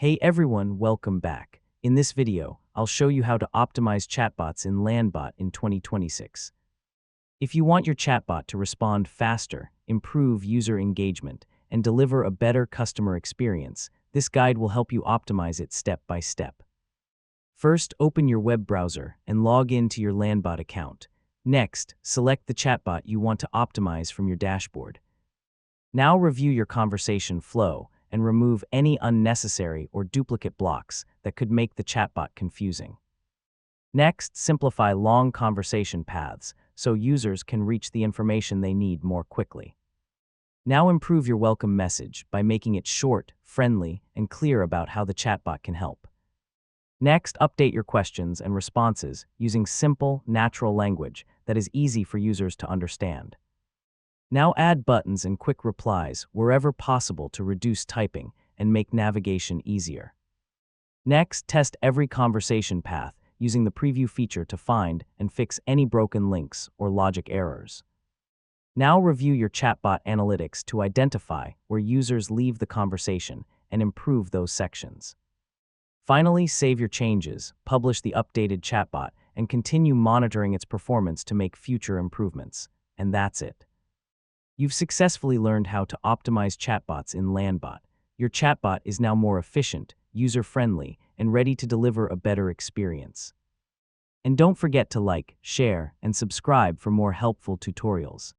Hey everyone, welcome back. In this video, I'll show you how to optimize chatbots in Landbot in 2026. If you want your chatbot to respond faster, improve user engagement, and deliver a better customer experience, this guide will help you optimize it step by step. First, open your web browser and log in to your Landbot account. Next, select the chatbot you want to optimize from your dashboard. Now review your conversation flow and remove any unnecessary or duplicate blocks that could make the chatbot confusing. Next, simplify long conversation paths so users can reach the information they need more quickly. Now improve your welcome message by making it short, friendly, and clear about how the chatbot can help. Next, update your questions and responses using simple, natural language that is easy for users to understand. Now add buttons and quick replies wherever possible to reduce typing and make navigation easier. Next, test every conversation path using the preview feature to find and fix any broken links or logic errors. Now review your chatbot analytics to identify where users leave the conversation and improve those sections. Finally, save your changes, publish the updated chatbot, and continue monitoring its performance to make future improvements. And that's it. You've successfully learned how to optimize chatbots in Landbot. Your chatbot is now more efficient, user-friendly, and ready to deliver a better experience. And don't forget to like, share, and subscribe for more helpful tutorials.